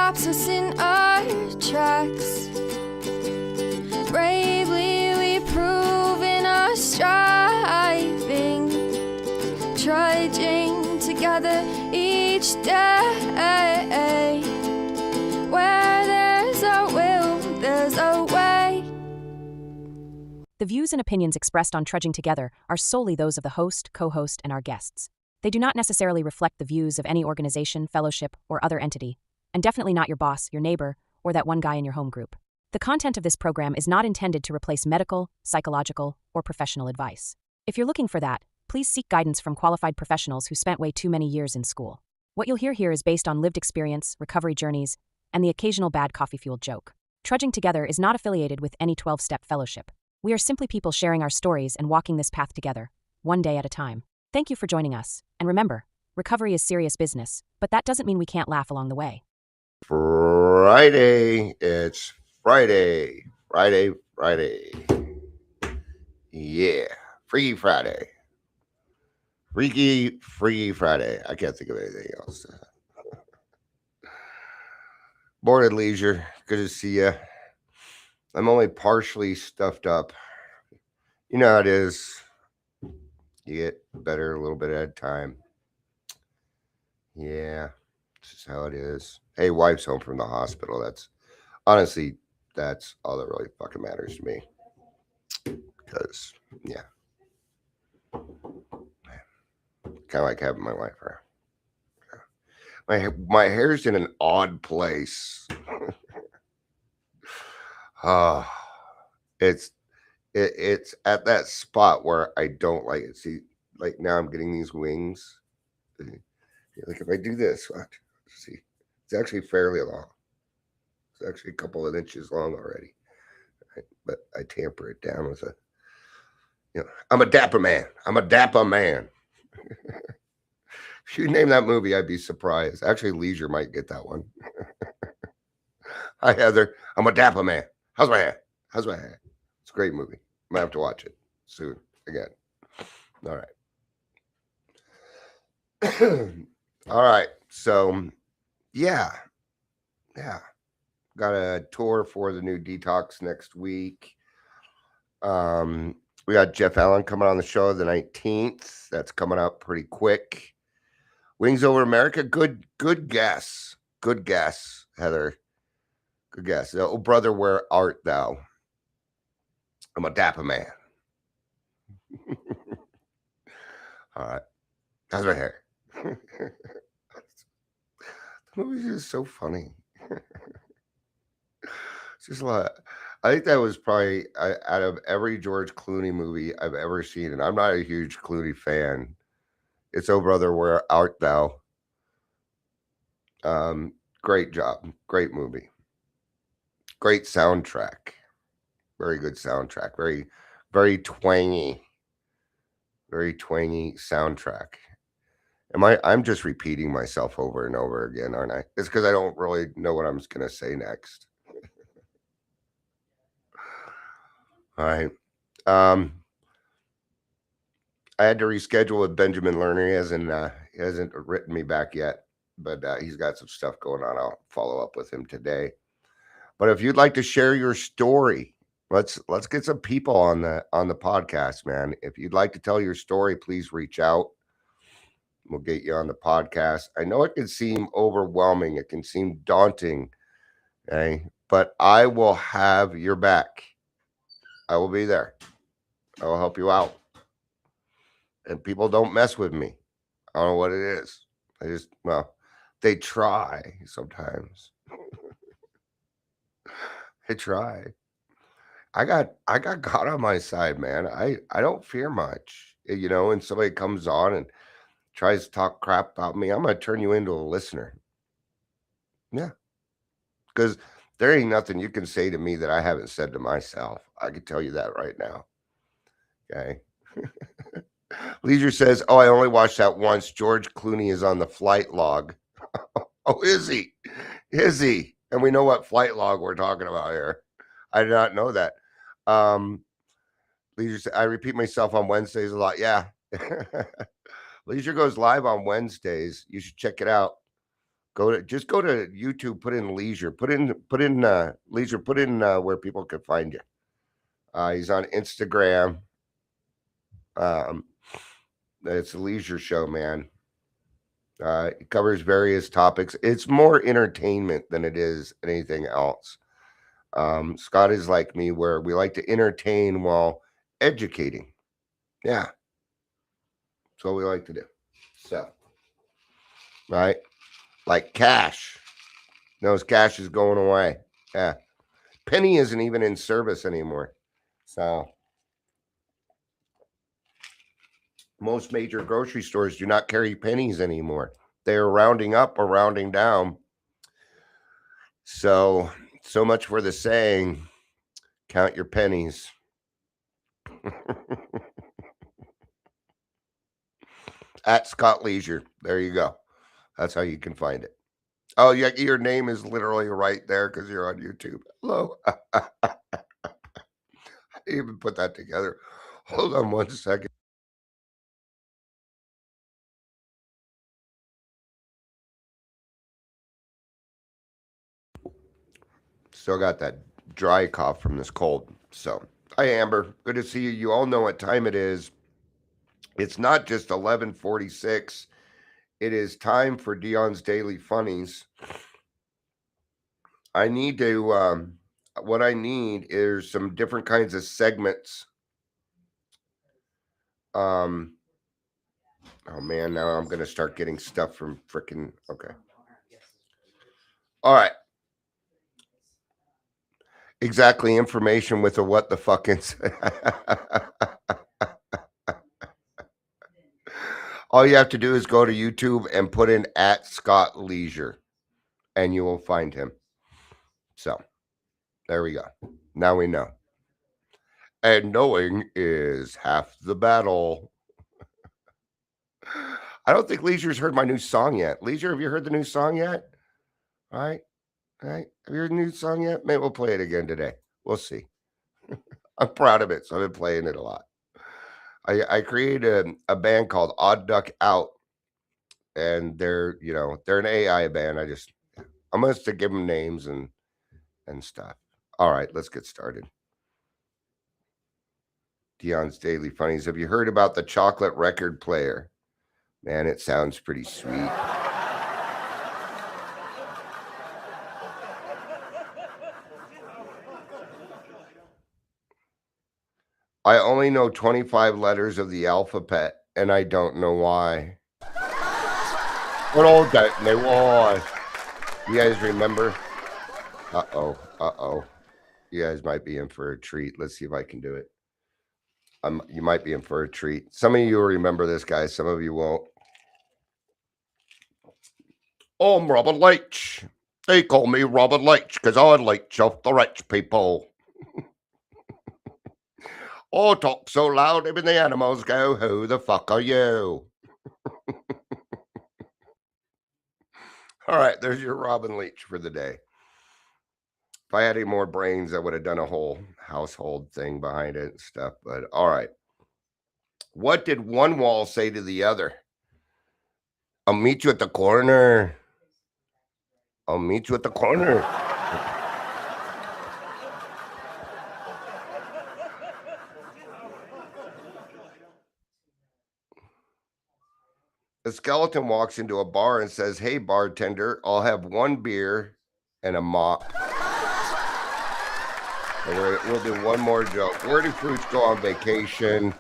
stops us in our tracks. Bravely we prove in our striving, trudging together each day. Where there's a will, there's a way. The views and opinions expressed on Trudging Together are solely those of the host, co-host, and our guests. They do not necessarily reflect the views of any organization, fellowship, or other entity, and definitely not your boss, your neighbor, or that one guy in your home group. The content of this program is not intended to replace medical, psychological, or professional advice. If you're looking for that, please seek guidance from qualified professionals who spent way too many years in school. What you'll hear here is based on lived experience, recovery journeys, and the occasional bad coffee-fueled joke. Trudging Together is not affiliated with any 12-step fellowship. We are simply people sharing our stories and walking this path together, one day at a time. Thank you for joining us, and remember, recovery is serious business, but that doesn't mean we can't laugh along the way. Friday. It's Friday. Yeah. Freaky Friday. Freaky Friday. I can't think of anything else. Bored at leisure. Good to see you. I'm only partially stuffed up. You know how it is. You get better a little bit at a time. Yeah. This is how it is. Hey, wife's home from the hospital. That's all that really fucking matters to me. Because, yeah. Kind of like having my wife around. My hair's in an odd place. It's at that spot where I don't like it. See, like now I'm getting these wings. Like if I do this, see, it's actually fairly long. It's actually a couple of inches long already. Right? But I tamper it down with I'm a dapper man. If you name that movie, I'd be surprised. Actually, Leisure might get that one. Hi, Heather. I'm a dapper man. How's my hair? It's a great movie. I'm going to have to watch it soon again. All right. All right. So, yeah. Got a tour for the new Detox next week. We got Jeff Allen coming on the show the 19th. That's coming up pretty quick. Wings Over America. Good guess. Good guess, Heather. Good guess. Oh, brother, where art thou? I'm a dapper man. All right. How's my hair? The movie's just so funny. It's just a lot. I think that was probably out of every George Clooney movie I've ever seen, and I'm not a huge Clooney fan. It's Oh Brother, Where Art Thou? Great job. Great movie. Great soundtrack. Very good soundtrack. Very, very twangy. Very twangy soundtrack. I'm just repeating myself over and over again, aren't I? It's because I don't really know what I'm going to say next. All right. I had to reschedule with Benjamin Lerner. He hasn't written me back yet, but he's got some stuff going on. I'll follow up with him today. But if you'd like to share your story, let's get some people on the podcast, man. If you'd like to tell your story, please reach out. We'll get you on the podcast. I know it can seem overwhelming. It can seem daunting, okay? But I will have your back. I will be there. I will help you out. And people don't mess with me. I don't know what it is. They try sometimes. They try. I got God on my side, man. I don't fear much. And somebody comes on and tries to talk crap about me, I'm going to turn you into a listener. Yeah. Because there ain't nothing you can say to me that I haven't said to myself. I can tell you that right now. Okay. Leisure says, oh, I only watched that once. George Clooney is on the flight log. Oh, is he? Is he? And we know what flight log we're talking about here. I did not know that. Leisure says, I repeat myself on Wednesdays a lot. Yeah. Leisure goes live on Wednesdays. You should check it out. Just go to YouTube, put in leisure, put in leisure, put in where people can find you. He's on Instagram. It's a leisure show, man. It covers various topics. It's more entertainment than it is anything else. Scott is like me, where we like to entertain while educating. Yeah, that's what we like to do. So, right, like cash. Knows cash is going away. Yeah, penny isn't even in service anymore. So, most major grocery stores do not carry pennies anymore. They're rounding up or rounding down. So much for the saying, count your pennies. At Scott Leisure. There you go. That's how you can find it. Oh, yeah, your name is literally right there because you're on YouTube. Hello. I even put that together. Hold on one second. Still got that dry cough from this cold. So, hi, Amber. Good to see you. You all know what time it is. It's not just 11:46. It is time for Dion's Daily Funnies. I need to, what I need is some different kinds of segments. Oh man, now I'm going to start getting stuff from freaking, okay. All right. Exactly. Information with a what the fuck is. All you have to do is go to YouTube and put in at Scott Leisure and you will find him. So there we go. Now we know. And knowing is half the battle. I don't think Leisure's heard my new song yet. Leisure, have you heard the new song yet? All right. All right. Have you heard the new song yet? Maybe we'll play it again today. We'll see. I'm proud of it, so I've been playing it a lot. I created a band called Odd Duck Out, and they're an AI band. I'm going to give them names and stuff. All right, let's get started. Dion's Daily Funnies. Have you heard about the chocolate record player? Man, it sounds pretty sweet. I only know 25 letters of the alphabet, and I don't know why. What old that they why? You guys remember? Uh-oh. You guys might be in for a treat. Let's see if I can do it. You might be in for a treat. Some of you will remember this, guys. Some of you won't. I'm Robert Leach. They call me Robert Leach because I leech off the rich people. I talk so loud, even the animals go, who the fuck are you? All right, there's your Robin Leach for the day. If I had any more brains, I would have done a whole household thing behind it and stuff. But all right. What did one wall say to the other? I'll meet you at the corner. I'll meet you at the corner. A skeleton walks into a bar and says, "Hey, bartender, I'll have one beer and a mop." And we'll do one more joke. Where do fruits go on vacation?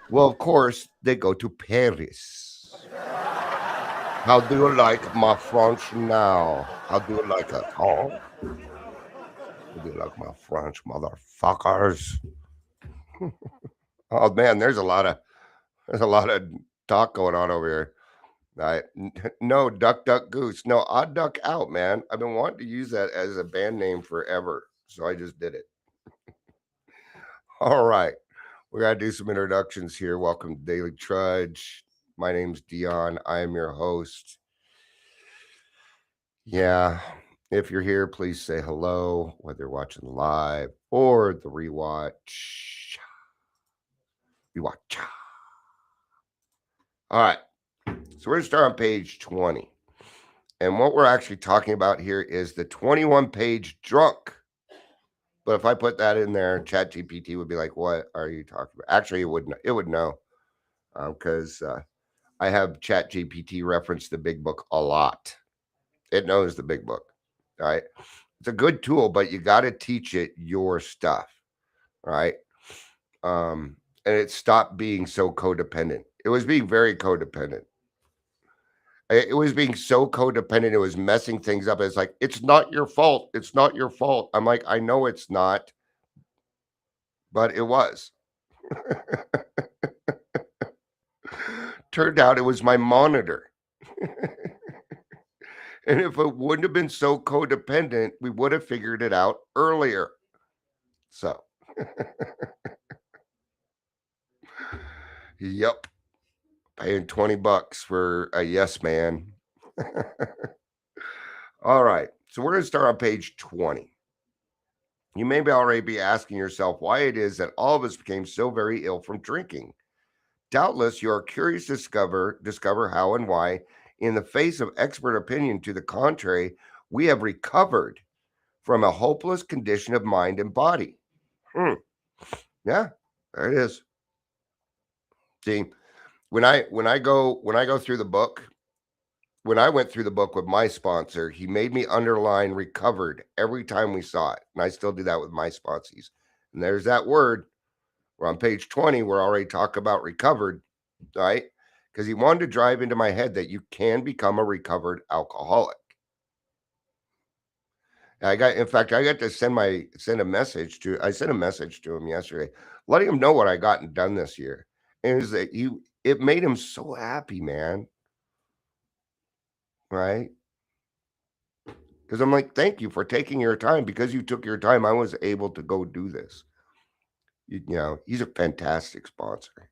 Well, of course, they go to Paris. How do you like my French now? How do you like it? Huh? How do you like my French, motherfuckers? Oh man, there's a lot of talk going on over here. No, duck, duck, goose. No, Odd Duck Out, man. I've been wanting to use that as a band name forever, so I just did it. All right, we got to do some introductions here. Welcome to Daily Trudge. My name's Dion. I am your host. Yeah, if you're here, please say hello, whether you're watching live or the rewatch. All right. So we're going to start on page 20. And what we're actually talking about here is the 21-page drunk. But if I put that in there, ChatGPT would be like, "What are you talking about?" Actually, it wouldn't. It would know because I have ChatGPT reference the big book a lot. It knows the big book. All right. It's a good tool, but you got to teach it your stuff. Right. And it stopped being so codependent. It was being very codependent. It was being so codependent. It was messing things up. It's like, it's not your fault. It's not your fault. I'm like, I know it's not, but it was. Turned out it was my monitor. And if it wouldn't have been so codependent, we would have figured it out earlier. So, yep, paying $20 for a yes man. All right. So we're going to start on page 20. You may already be asking yourself why it is that all of us became so very ill from drinking. Doubtless you are curious to discover how and why, in the face of expert opinion to the contrary, we have recovered from a hopeless condition of mind and body. Yeah, there it is. See, when I go through the book, when I went through the book with my sponsor, he made me underline recovered every time we saw it. And I still do that with my sponsees. And there's that word. We're on page 20. We're already talking about recovered, right? Because he wanted to drive into my head that you can become a recovered alcoholic. I got to send a message to him yesterday, letting him know what I got and done this year. And it was that it made him so happy, man. Right? Because I'm like, thank you for taking your time. Because you took your time, I was able to go do this. You know, he's a fantastic sponsor.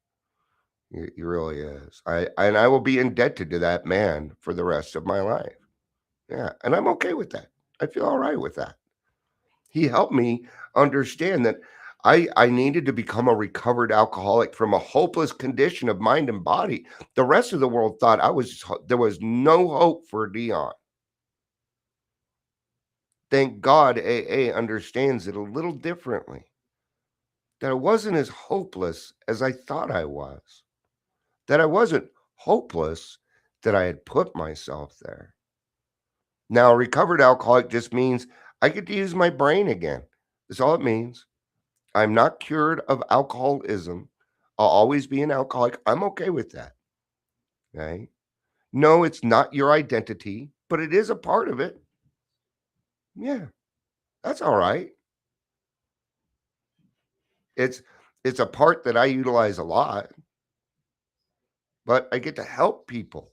He really is. I will be indebted to that man for the rest of my life. Yeah, and I'm okay with that. I feel all right with that. He helped me understand that I needed to become a recovered alcoholic from a hopeless condition of mind and body. The rest of the world thought there was no hope for Dion. Thank God AA understands it a little differently. That I wasn't as hopeless as I thought I was. That I wasn't hopeless, that I had put myself there. Now, a recovered alcoholic just means I get to use my brain again. That's all it means. I'm not cured of alcoholism. I'll always be an alcoholic. I'm okay with that. Okay. No, it's not your identity, but it is a part of it. Yeah, that's all right. It's it's a part that I utilize a lot, but I get to help people.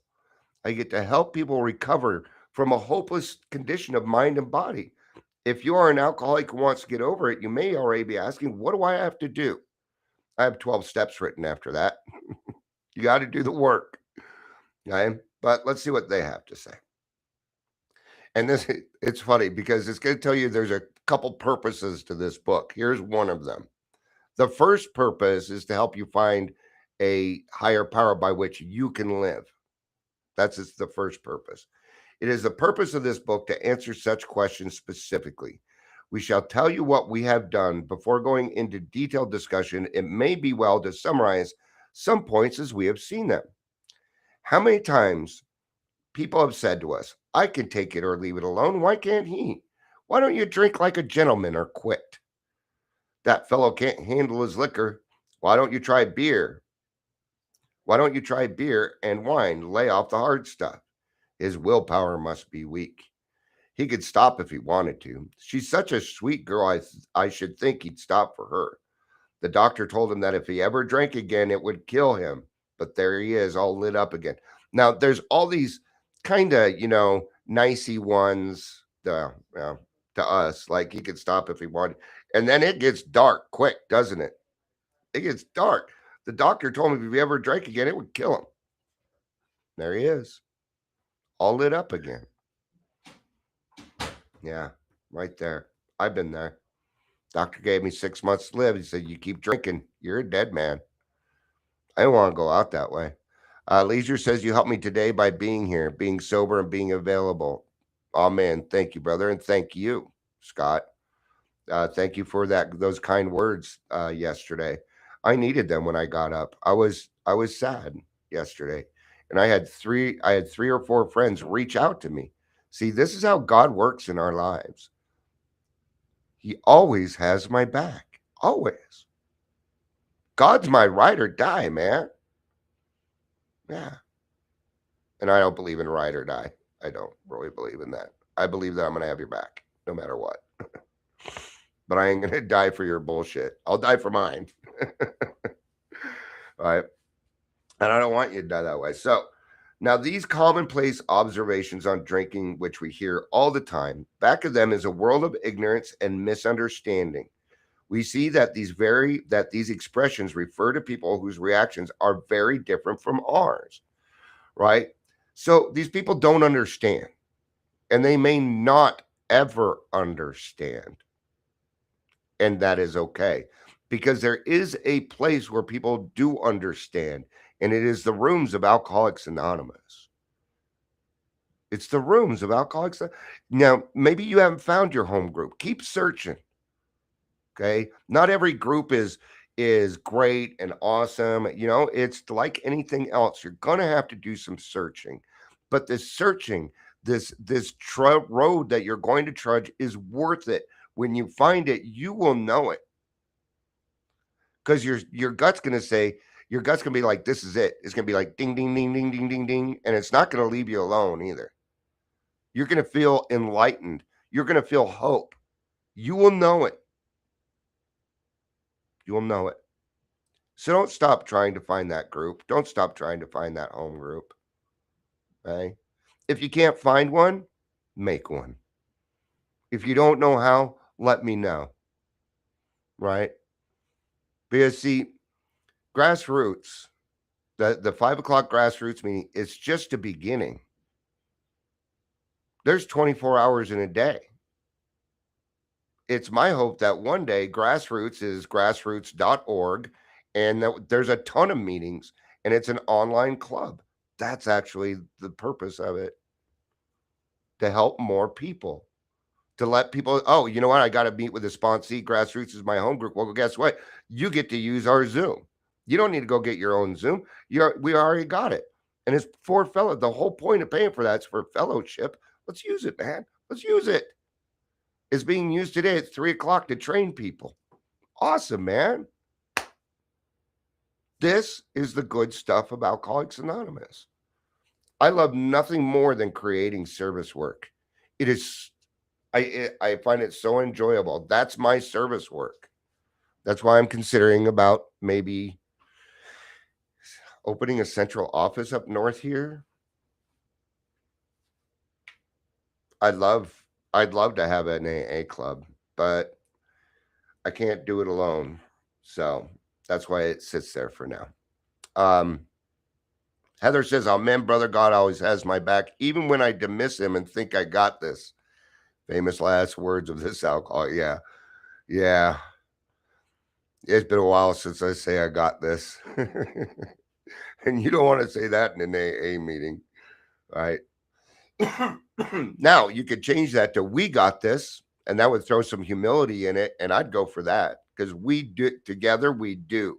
I get to help people recover from a hopeless condition of mind and body. If you are an alcoholic who wants to get over it, you may already be asking, what do I have to do? I have 12 steps written after that. You got to do the work. Okay. But let's see what they have to say. And it's funny because it's going to tell you there's a couple purposes to this book. Here's one of them. The first purpose is to help you find a higher power by which you can live. That's the first purpose. It is the purpose of this book to answer such questions specifically. We shall tell you what we have done before going into detailed discussion. It may be well to summarize some points as we have seen them. How many times people have said to us, I can take it or leave it alone. Why can't he? Why don't you drink like a gentleman or quit? That fellow can't handle his liquor. Why don't you try beer? Why don't you try beer and wine? Lay off the hard stuff. His willpower must be weak. He could stop if he wanted to. She's such a sweet girl, I should think he'd stop for her. The doctor told him that if he ever drank again, it would kill him. But there he is, all lit up again. Now, there's all these kind of, nicey ones to us, like he could stop if he wanted. And then it gets dark quick, doesn't it? It gets dark. The doctor told him if he ever drank again, it would kill him. There he is, all lit up again. Yeah, right there. I've been there. Doctor gave me 6 months to live. He said, you keep drinking, you're a dead man. I don't want to go out that way. Leisure says, you helped me today by being here, being sober, and being available. Oh, man. Thank you, brother. And thank you, Scott. Thank you for those kind words yesterday. I needed them when I got up. I was sad yesterday, and I had three or four friends reach out to me. See, this is how God works in our lives. He always has my back. Always. God's my ride or die, man. Yeah. And I don't believe in ride or die. I don't really believe in that. I believe that I'm going to have your back no matter what. But I ain't going to die for your bullshit. I'll die for mine. All right. And I don't want you to die that way. So now these commonplace observations on drinking, which we hear all the time, back of them is a world of ignorance and misunderstanding. We see that these expressions refer to people whose reactions are very different from ours, right? So these people don't understand, and they may not ever understand. And that is okay, because there is a place where people do understand, and it is the rooms of Alcoholics Anonymous. It's the rooms of Alcoholics. Now, maybe you haven't found your home group. Keep searching. Okay. Not every group is great and awesome. It's like anything else. You're gonna have to do some searching. But this searching, this road that you're going to trudge is worth it. When you find it, you will know it. Because your gut's gonna say, your gut's gonna be like, this is it. It's gonna be like ding, ding, ding, ding, ding, ding, ding. And it's not gonna leave you alone either. You're gonna feel enlightened. You're gonna feel hope. You will know it. You will know it. So don't stop trying to find that group. Don't stop trying to find that home group. Okay? If you can't find one, make one. If you don't know how, let me know. Right? Because see, grassroots, the 5 o'clock grassroots meeting, it's just a beginning. There's 24 hours in a day. It's my hope that one day grassroots is grassroots.org, and there's a ton of meetings, and it's an online club. That's actually the purpose of it, to help more people, to let people, oh, you know what? I got to meet with a sponsee. Grassroots is my home group. Well, guess what? You get to use our Zoom. You don't need to go get your own Zoom. We already got it. And it's for fellow. The whole point of paying for that's for fellowship. Let's use it, man. Let's use it. It's being used today at 3 o'clock to train people. Awesome, man. This is the good stuff of Alcoholics Anonymous. I love nothing more than creating service work. It is, I find it so enjoyable. That's my service work. That's why I'm considering about maybe opening a central office up north here. I'd love to have an AA club, but I can't do it alone. So that's why it sits there for now. Heather says, amen, brother. God always has my back, even when I dismiss him and think I got this. Famous last words of this alcohol. Yeah. Yeah. It's been a while since I say I got this. And you don't want to say that in an AA meeting, right? Now, you could change that to we got this, and that would throw some humility in it, and I'd go for that, because we do it together, we do.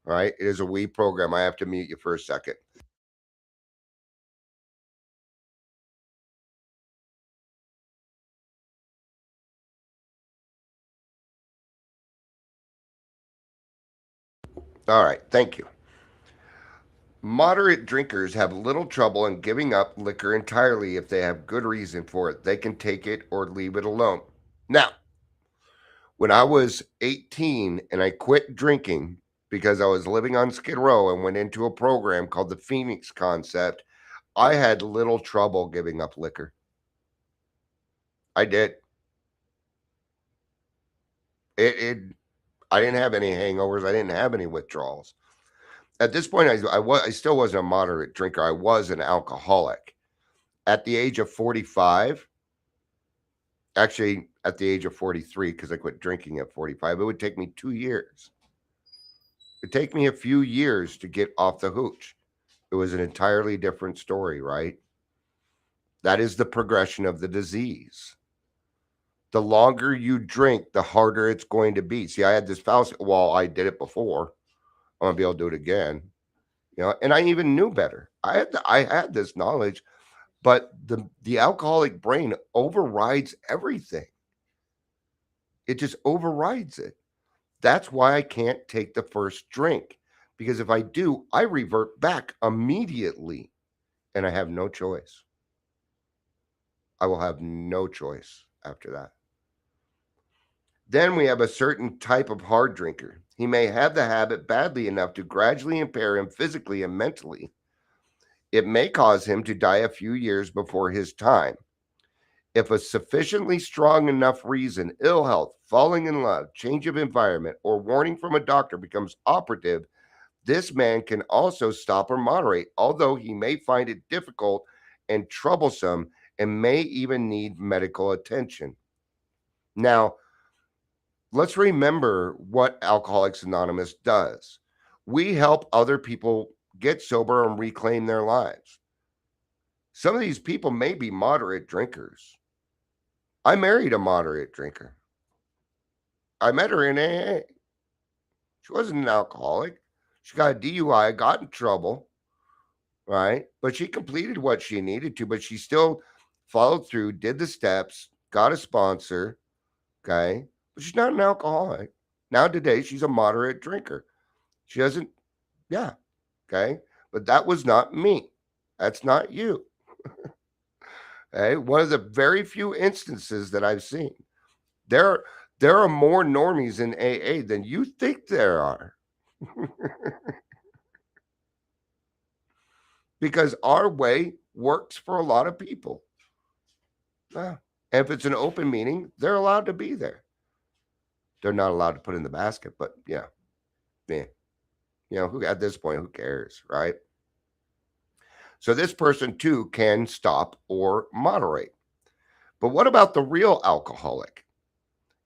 All right? It is a we program. I have to mute you for a second. All right. Thank you. Moderate drinkers have little trouble in giving up liquor entirely if they have good reason for it. They can take it or leave it alone. Now, when I was 18 and I quit drinking because I was living on Skid Row and went into a program called the Phoenix Concept, I had little trouble giving up liquor. I did. I didn't have any hangovers. I didn't have any withdrawals. At this point, I still wasn't a moderate drinker. I was an alcoholic. At the age of 45, actually at the age of 43, because I quit drinking at 45, it would take me 2 years. It'd take me a few years to get off the hooch. it was an entirely different story, right? That is the progression of the disease. The longer you drink, the harder it's going to be. See, I had this fallacy. Well, I did it before. I'm gonna be able to do it again. And I even knew better. I had this knowledge, but the alcoholic brain overrides everything. It just overrides it. That's why I can't take the first drink, because if I do, I revert back immediately, and I have no choice. I will have no choice after that. Then we have a certain type of hard drinker. He may have the habit badly enough to gradually impair him physically and mentally. It may cause him to die a few years before his time. If a sufficiently strong enough reason, ill health, falling in love, change of environment, or warning from a doctor becomes operative, this man can also stop or moderate, although he may find it difficult and troublesome and may even need medical attention. Now, let's remember what Alcoholics Anonymous does. We help other people get sober and reclaim their lives. Some of these people may be moderate drinkers. I married a moderate drinker. I met her in AA. She wasn't an alcoholic. She got a DUI, got in trouble, right? But she completed what she needed to, but she still followed through, did the steps, got a sponsor, okay? But she's not an alcoholic. Now today, she's a moderate drinker. She doesn't, yeah, okay? But that was not me. That's not you. Okay? One of the very few instances that I've seen. There are more normies in AA than you think there are. Because our way works for a lot of people. Yeah. And if it's an open meeting, they're allowed to be there. They're not allowed to put in the basket, but yeah. Who at this point, who cares, right? So this person too can stop or moderate. But what about the real alcoholic?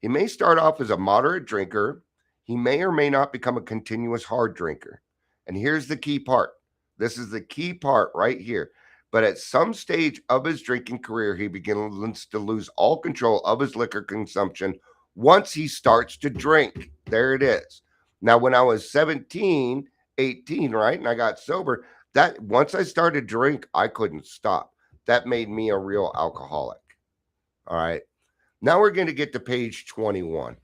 He may start off as a moderate drinker. He may or may not become a continuous hard drinker. And here's the key part. This is the key part right here. But at some stage of his drinking career, he begins to lose all control of his liquor consumption once he starts to drink. There it is. Now, when I was 17, 18, right, and I got sober, that once I started to drink, I couldn't stop. That made me a real alcoholic. All right. Now we're going to get to page 21.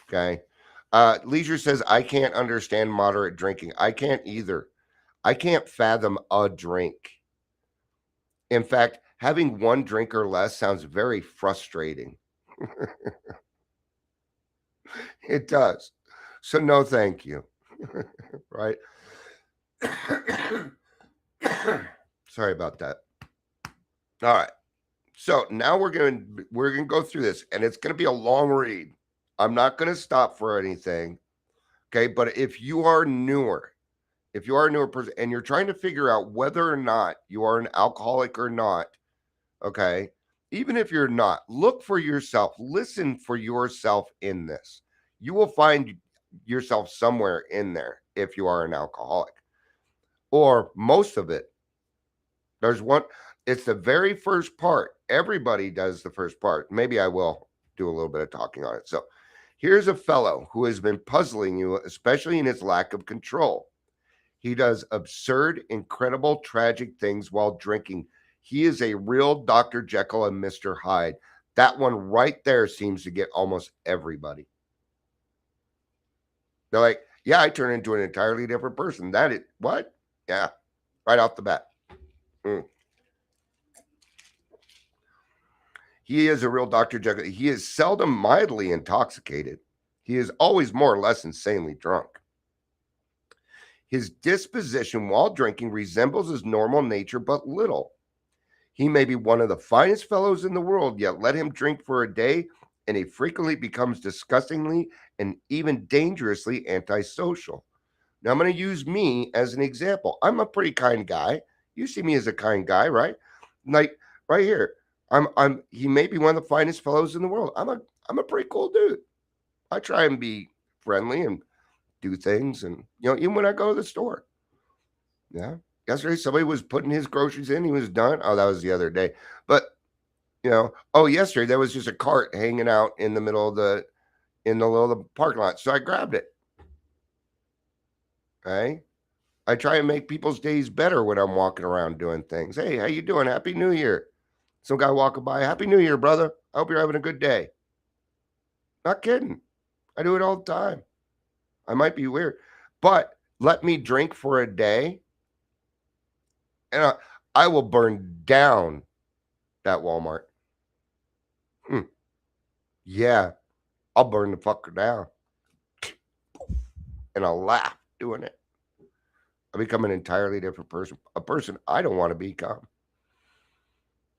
Okay. Leisure says, I can't understand moderate drinking. I can't either. I can't fathom a drink. In fact, having one drink or less sounds very frustrating. It does. So no, thank you. Right? Sorry about that. All right. So now we're going to go through this, and it's going to be a long read. I'm not going to stop for anything. Okay? But if you are a newer person and you're trying to figure out whether or not you are an alcoholic or not, okay? Even if you're not, look for yourself, listen for yourself in this. You will find yourself somewhere in there if you are an alcoholic, or most of it. There's one, it's the very first part. Everybody does the first part. Maybe I will do a little bit of talking on it. So here's a fellow who has been puzzling you, especially in his lack of control. He does absurd, incredible, tragic things while drinking. He is a real Dr. Jekyll and Mr. Hyde. That one right there seems to get almost everybody. They're like, yeah, I turn into an entirely different person. What? Yeah, right off the bat. He is a real Dr. Jekyll. He is seldom mildly intoxicated. He is always more or less insanely drunk. His disposition while drinking resembles his normal nature but little. He may be one of the finest fellows in the world, yet let him drink for a day, and he frequently becomes disgustingly and even dangerously antisocial. Now, I'm going to use me as an example. I'm a pretty kind guy. You see me as a kind guy, right? Like right here. He may be one of the finest fellows in the world. I'm a pretty cool dude. I try and be friendly and do things, and even when I go to the store, Yeah. Yesterday, somebody was putting his groceries in. He was done. Oh, that was the other day. But, oh, yesterday, there was just a cart hanging out in the middle of the parking lot. So I grabbed it. Okay. I try and make people's days better when I'm walking around doing things. Hey, how you doing? Happy New Year. Some guy walking by. Happy New Year, brother. I hope you're having a good day. Not kidding. I do it all the time. I might be weird, but let me drink for a day and I will burn down that Walmart. Yeah, I'll burn the fucker down and I'll laugh doing it. I become an entirely different person, a person I don't want to become.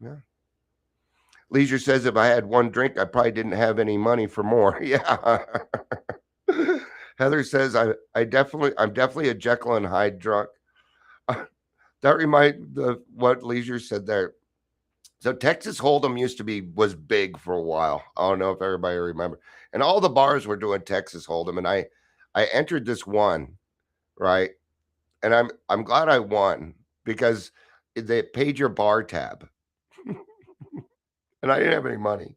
Yeah. Leisure says if I had one drink, I probably didn't have any money for more. Yeah. Heather says I'm definitely a Jekyll and Hyde drunk. That remind the what Leisure said there. So Texas Hold'em was big for a while. I don't know if everybody remember. And all the bars were doing Texas Hold'em, and I entered this one, right? And I'm glad I won because they paid your bar tab, and I didn't have any money.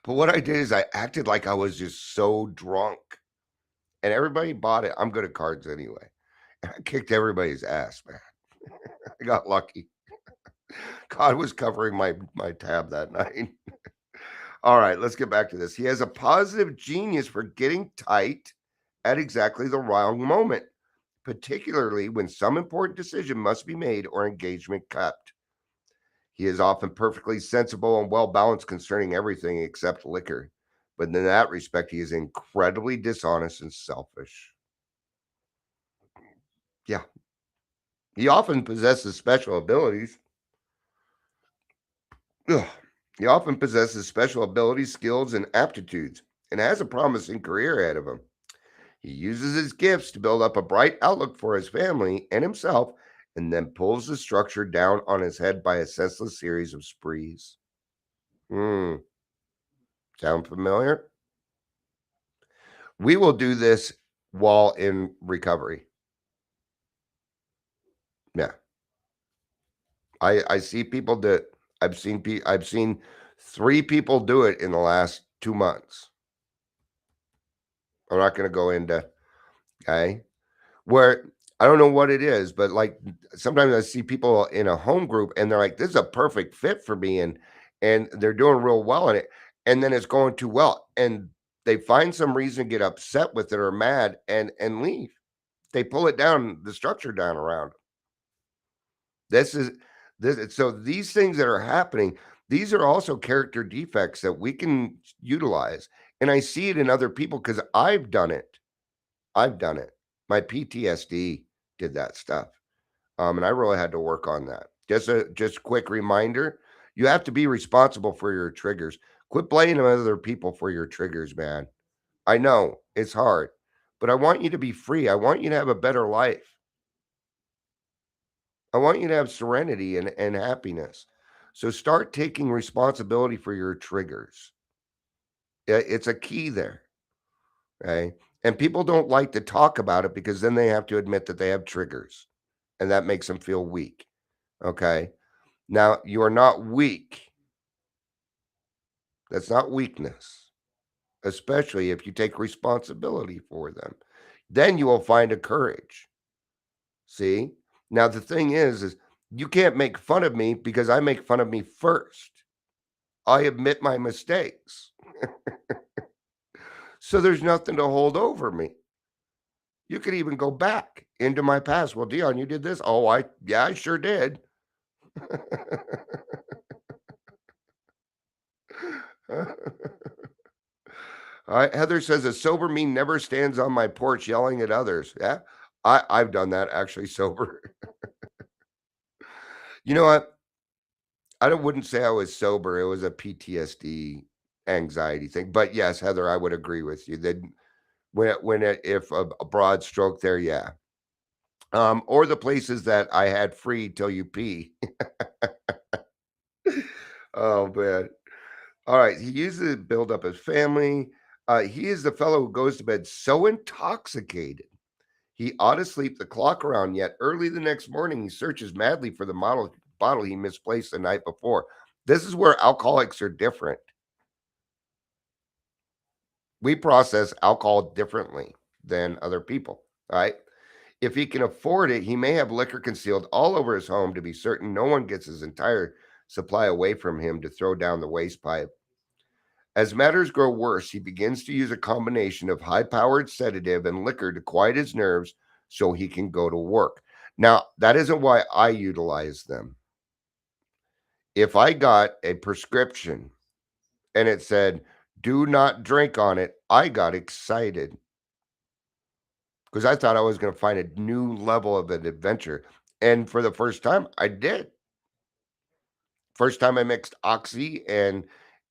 But what I did is I acted like I was just so drunk, and everybody bought it. I'm good at cards anyway. And I kicked everybody's ass, man. I got lucky. God was covering my tab that night. All right, let's get back to this. He has a positive genius for getting tight at exactly the wrong moment, particularly when some important decision must be made or engagement kept. He is often perfectly sensible and well balanced concerning everything except liquor. But in that respect, he is incredibly dishonest and selfish. Yeah. He often possesses special abilities. Ugh. He often possesses special abilities, skills, and aptitudes, and has a promising career ahead of him. He uses his gifts to build up a bright outlook for his family and himself, and then pulls the structure down on his head by a senseless series of sprees. Hmm. Sound familiar? We will do this while in recovery. Yeah. I see people that I've seen 3 people do it in the last 2 months. I'm not gonna go into, okay? Where I don't know what it is, but, like, sometimes I see people in a home group and they're like, "This is a perfect fit for me," and they're doing real well in it, and then it's going too well, and they find some reason to get upset with it or mad and leave. They pull it down, the structure down around 'em. This is this so these things that are happening, these are also character defects that we can utilize, and I see it in other people because 'cause I've done it. I've done it. My PTSD did that stuff, and I really had to work on that. Just quick reminder, you have to be responsible for your triggers. Quit blaming other people for your triggers, man. I know it's hard, but I want you to be free. I want you to have a better life. I want you to have serenity and happiness. So start taking responsibility for your triggers. It's a key there. Okay. And people don't like to talk about it because then they have to admit that they have triggers and that makes them feel weak. Okay. Now, you are not weak. That's not weakness, especially if you take responsibility for them. Then you will find a courage. See? Now, the thing is you can't make fun of me because I make fun of me first. I admit my mistakes. So there's nothing to hold over me. You could even go back into my past. Well, Dion, you did this. Oh, yeah, I sure did. All right. Heather says a sober me never stands on my porch yelling at others. Yeah. I've done that actually sober. You know what? Wouldn't say I was sober. It was a PTSD anxiety thing. But yes, Heather, I would agree with you that if a broad stroke there, yeah. Or the places that I had free till you pee. Oh man. All right. He uses it to build up his family. He is the fellow who goes to bed so intoxicated He ought to sleep the clock around, yet early the next morning he searches madly for the bottle he misplaced the night before. This is where alcoholics are different. We process alcohol differently than other people, right? If he can afford it, he may have liquor concealed all over his home to be certain no one gets his entire supply away from him to throw down the waste pipe. As matters grow worse, he begins to use a combination of high powered sedative and liquor to quiet his nerves so he can go to work. Now, that isn't why I utilize them. If I got a prescription and it said, do not drink on it, I got excited because I thought I was going to find a new level of an adventure. And for the first time, I did. First time I mixed oxy and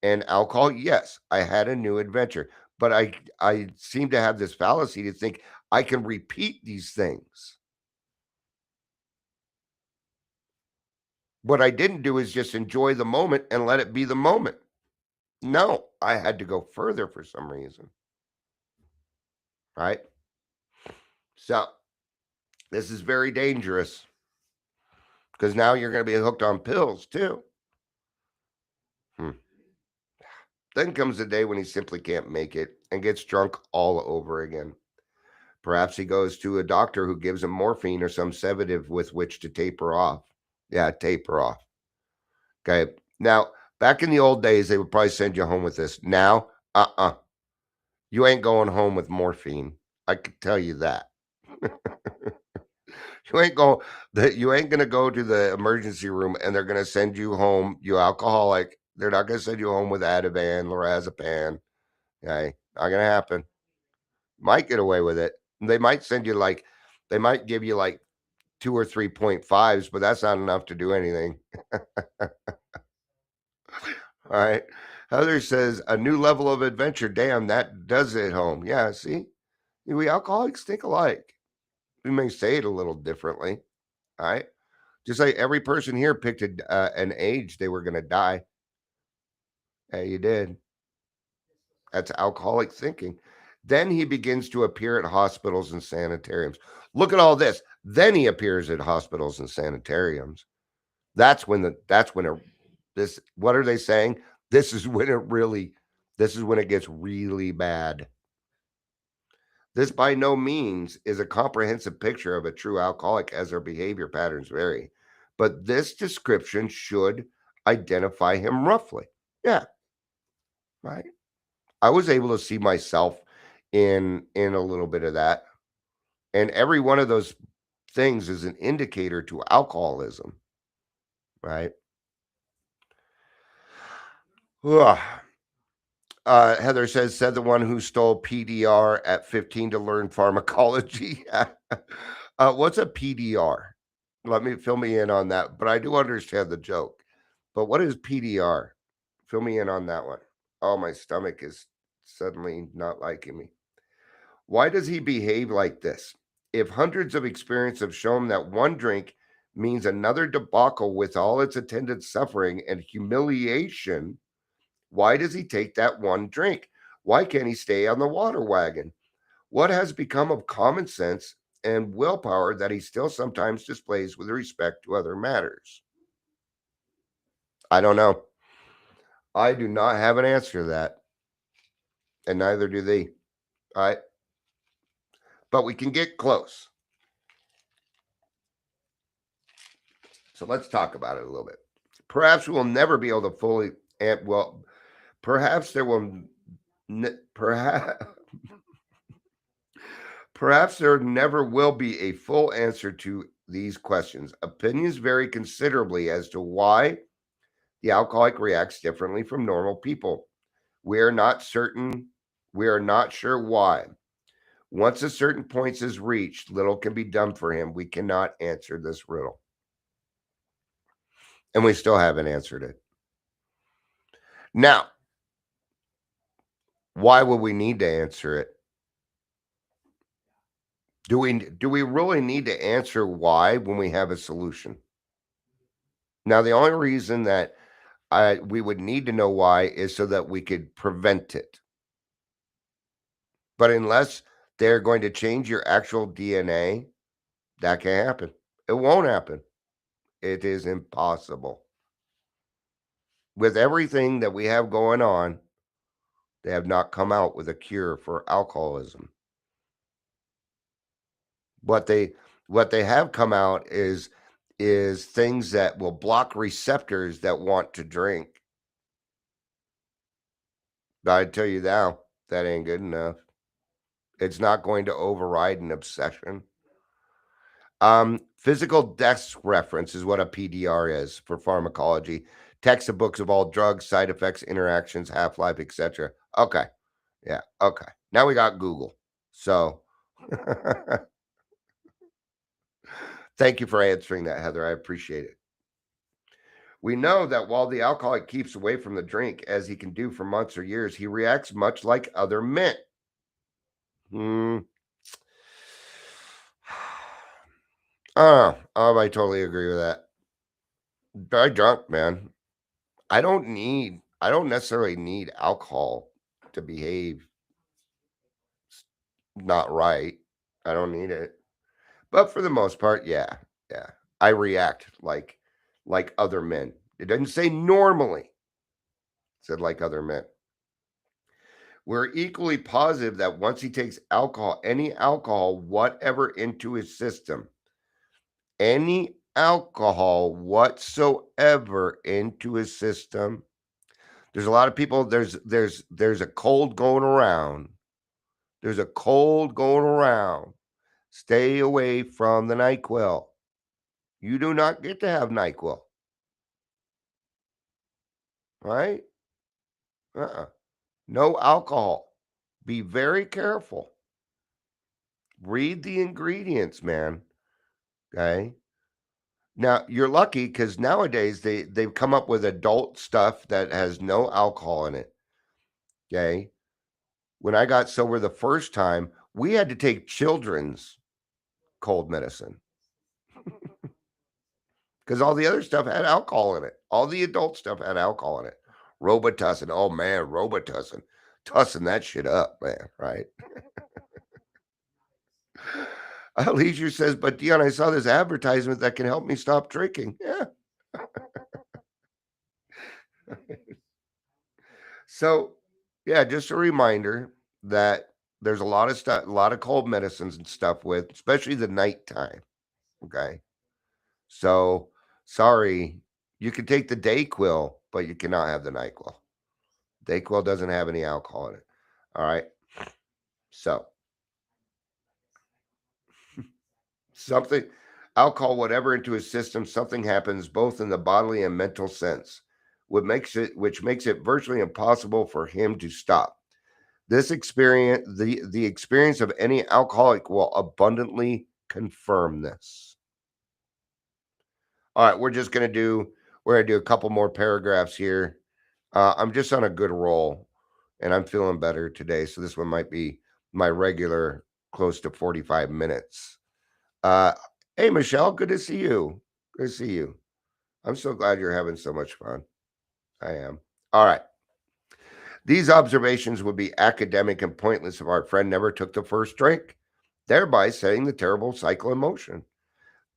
alcohol, yes, I had a new adventure. But I seem to have this fallacy to think I can repeat these things. What I didn't do is just enjoy the moment and let it be the moment. No, I had to go further for some reason. Right? So this is very dangerous because now you're going to be hooked on pills too. Then comes the day when he simply can't make it and gets drunk all over again. Perhaps he goes to a doctor who gives him morphine or some sedative with which to taper off. Yeah, taper off. Okay. Now, back in the old days, they would probably send you home with this. Now, you ain't going home with morphine. I can tell you that. You ain't gonna go to the emergency room and they're gonna send you home, you alcoholic. They're not gonna send you home with Ativan, lorazepam. Okay, not gonna happen. Might get away with it. They might give you like 2 or 3.5s, but that's not enough to do anything. All right. Heather says a new level of adventure. Damn, that does it home. Yeah, see, we alcoholics think alike. We may say it a little differently. All right. Just like every person here picked an age they were going to die. Hey, you did. That's alcoholic thinking. Then he begins to appear at hospitals and sanitariums. Look at all this. Then he appears at hospitals and sanitariums. That's when what are they saying? This is when it gets really bad. This by no means is a comprehensive picture of a true alcoholic as their behavior patterns vary. But this description should identify him roughly. Yeah. Right. I was able to see myself in a little bit of that. And every one of those things is an indicator to alcoholism. Right. Ugh. Heather said the one who stole PDR at 15 to learn pharmacology. What's a PDR? Fill me in on that. But I do understand the joke. But what is PDR? Fill me in on that one. Oh, my stomach is suddenly not liking me. Why does he behave like this? If hundreds of experience have shown that one drink means another debacle with all its attendant suffering and humiliation, why does he take that one drink? Why can't he stay on the water wagon? What has become of common sense and willpower that he still sometimes displays with respect to other matters? I don't know. I do not have an answer to that, and neither do they. All right. But we can get close. So let's talk about it a little bit. Perhaps we will never be able to fully, and well, perhaps there will, perhaps, perhaps there never will be a full answer to these questions. Opinions vary considerably as to why the alcoholic reacts differently from normal people. We are not certain, we are not sure why. Once a certain point is reached, little can be done for him. We cannot answer this riddle. And we still haven't answered it. Now, why would we need to answer it? Do we really need to answer why when we have a solution? Now, the only reason that we would need to know why is so that we could prevent it. But unless they're going to change your actual DNA, that can't happen. It won't happen. It is impossible. With everything that we have going on, they have not come out with a cure for alcoholism. What they what they have come out is things that will block receptors that want to drink. But I tell you now, that ain't good enough. It's not going to override an obsession. Physical desk reference is what a PDR is for pharmacology. Textbooks of all drugs, side effects, interactions, half-life, etc. Okay. Yeah. Okay. Now we got Google. So thank you for answering that, Heather. I appreciate it. We know that while the alcoholic keeps away from the drink, as he can do for months or years, he reacts much like other men. Hmm. I totally agree with that. Very drunk, man. I don't necessarily need alcohol to behave not right. I don't need it. But for the most part, yeah. Yeah. I react like other men. It doesn't say normally. It said like other men. We're equally positive that once he takes alcohol, any alcohol, whatever, into his system, any alcohol whatsoever into his system, there's a lot of people, there's a cold going around. There's a cold going around. Stay away from the NyQuil. You do not get to have NyQuil. Right? No alcohol. Be very careful. Read the ingredients, man. Okay. Now you're lucky because nowadays they've come up with adult stuff that has no alcohol in it. Okay. When I got sober the first time, we had to take children's cold medicine because all the other stuff had alcohol in it. All the adult stuff had alcohol in it. Robitussin. Oh man, Robitussin. Tussing that shit up, man. Right. Leisure says, but Dion, I saw this advertisement that can help me stop drinking. Yeah. So, yeah, just a reminder that there's a lot of stuff, a lot of cold medicines and stuff with, especially the nighttime. Okay. So, sorry, you can take the Dayquil, but you cannot have the NyQuil. Dayquil doesn't have any alcohol in it. All right. So, something, alcohol, whatever, into his system, something happens both in the bodily and mental sense, which makes it virtually impossible for him to stop. This experience, the experience of any alcoholic will abundantly confirm this. All right, we're gonna do a couple more paragraphs here. I'm just on a good roll, and I'm feeling better today. So this one might be my regular, close to 45 minutes. Uh, hey Michelle, good to see you. Good to see you. I'm so glad you're having so much fun. I am. All right. These observations would be academic and pointless if our friend never took the first drink, thereby setting the terrible cycle in motion.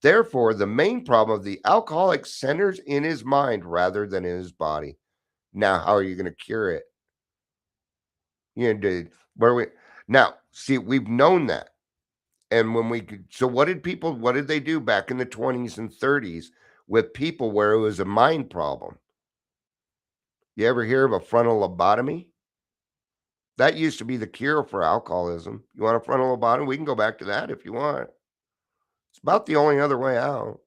Therefore, the main problem of the alcoholic centers in his mind rather than in his body. Now, how are you going to cure it? You know, where we now see we've known that, and when we so what did they do back in the 20s and 30s with people where it was a mind problem? You ever hear of a frontal lobotomy? That used to be the cure for alcoholism. You want a frontal lobotomy? We can go back to that if you want. It's about the only other way out.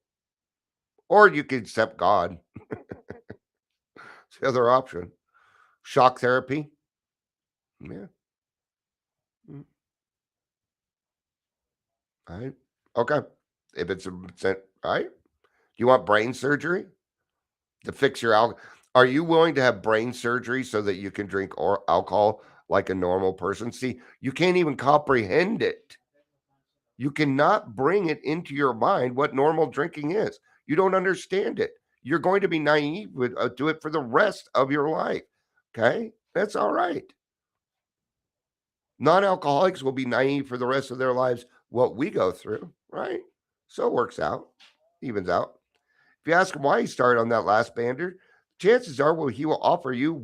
Or you could accept God. It's the other option. Shock therapy. Yeah. Mm, all right. Okay. If it's all right. Do you want brain surgery to fix your alcohol? Are you willing to have brain surgery so that you can drink or alcohol like a normal person? See, you can't even comprehend it. You cannot bring it into your mind what normal drinking is. You don't understand it. You're going to be naive with do it for the rest of your life. Okay, that's all right. Non-alcoholics will be naive for the rest of their lives, what we go through, right? So it works out, evens out. If you ask him why he started on that last bander, chances are, well, he will offer you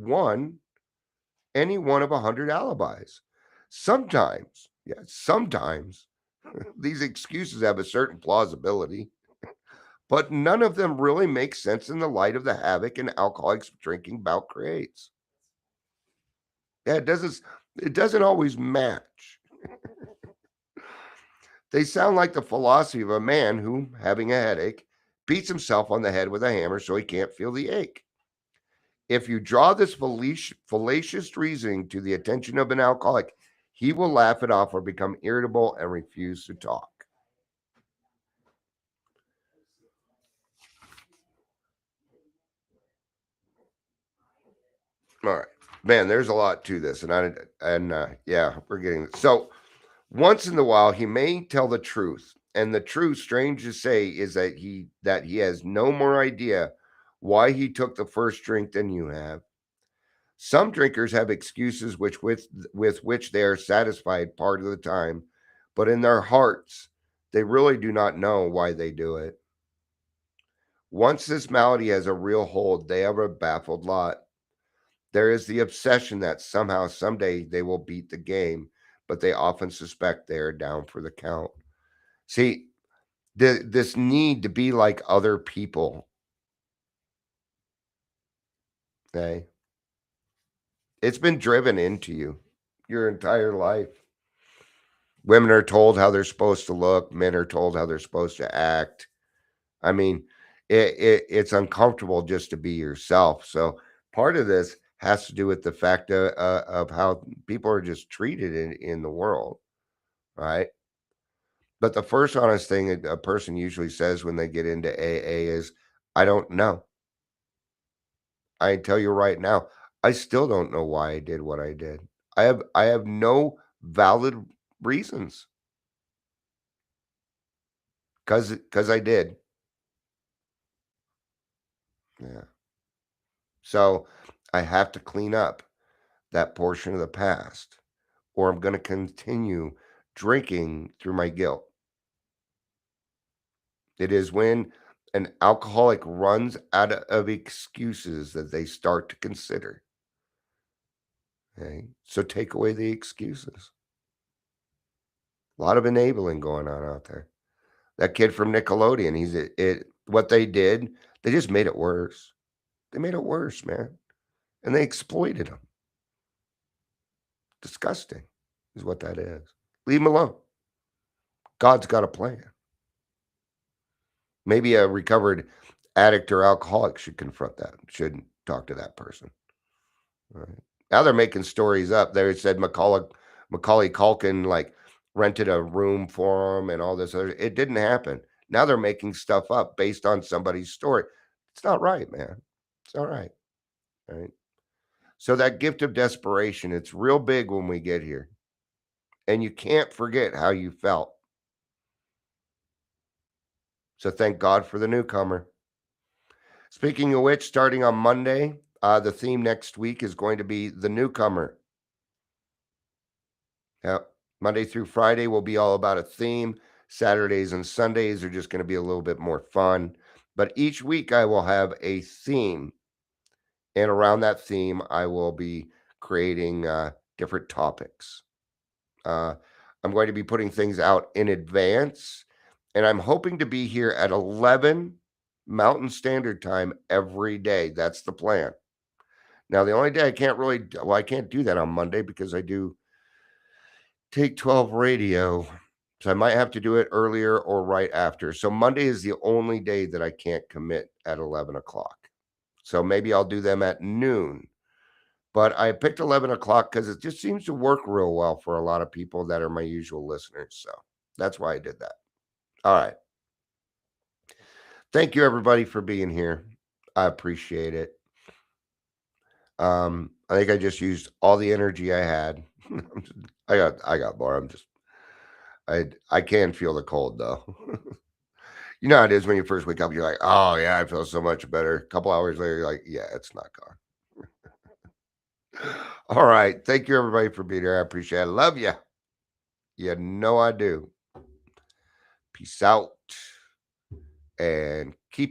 any one of 100 alibis. Sometimes, yeah, sometimes these excuses have a certain plausibility, but none of them really make sense in the light of the havoc an alcoholic's drinking bout creates. Yeah, it doesn't always match. They sound like the philosophy of a man who, having a headache, beats himself on the head with a hammer so he can't feel the ache. If you draw this fallacious reasoning to the attention of an alcoholic, he will laugh it off or become irritable and refuse to talk. All right, man. There's a lot to this, yeah, we're getting so. Once in a while, he may tell the truth, and the truth, strange to say, is that he has no more idea why he took the first drink than you have. Some drinkers have excuses with which they are satisfied part of the time, but in their hearts, they really do not know why they do it. Once this malady has a real hold, they have a baffled lot. There is the obsession that somehow, someday, they will beat the game, but they often suspect they are down for the count. See, this need to be like other people, okay? It's been driven into you your entire life. Women are told how they're supposed to look, men are told how they're supposed to act. I mean, it's uncomfortable just to be yourself. So part of this has to do with the fact of how people are just treated in the world, right? But the first honest thing a person usually says when they get into AA is, I don't know. I tell you right now, I still don't know why I did what I did. I have no valid reasons because I did. Yeah. So I have to clean up that portion of the past, or I'm going to continue drinking through my guilt. It is when an alcoholic runs out of excuses that they start to consider. Okay. So take away the excuses. A lot of enabling going on out there. That kid from Nickelodeon, what they did, they just made it worse. They made it worse, man. And they exploited him. Disgusting is what that is. Leave him alone. God's got a plan. Maybe a recovered addict or alcoholic should confront that, should talk to that person. Right. Now they're making stories up. They said Macaulay Culkin like rented a room for him and all this other. It didn't happen. Now they're making stuff up based on somebody's story. It's not right, man. It's not right. Right. So that gift of desperation, it's real big when we get here. And you can't forget how you felt. So thank God for the newcomer. Speaking of which, starting on Monday, the theme next week is going to be the newcomer. Now, Monday through Friday will be all about a theme. Saturdays and Sundays are just going to be a little bit more fun. But each week I will have a theme. And around that theme, I will be creating different topics. I'm going to be putting things out in advance. And I'm hoping to be here at 11 Mountain Standard Time every day. That's the plan. Now, the only day I can't do that on Monday because I do Take 12 radio. So I might have to do it earlier or right after. So Monday is the only day that I can't commit at 11 o'clock. So maybe I'll do them at noon. But I picked 11 o'clock because it just seems to work real well for a lot of people that are my usual listeners. So that's why I did that. All right. Thank you, everybody, for being here. I appreciate it. I think I just used all the energy I had. I got more. I can feel the cold though. You know how it is when you first wake up, you're like, oh yeah, I feel so much better. A couple hours later, you're like, yeah, it's not gone. All right. Thank you, everybody, for being here. I appreciate it. I love you. You know I do. Peace out. And keep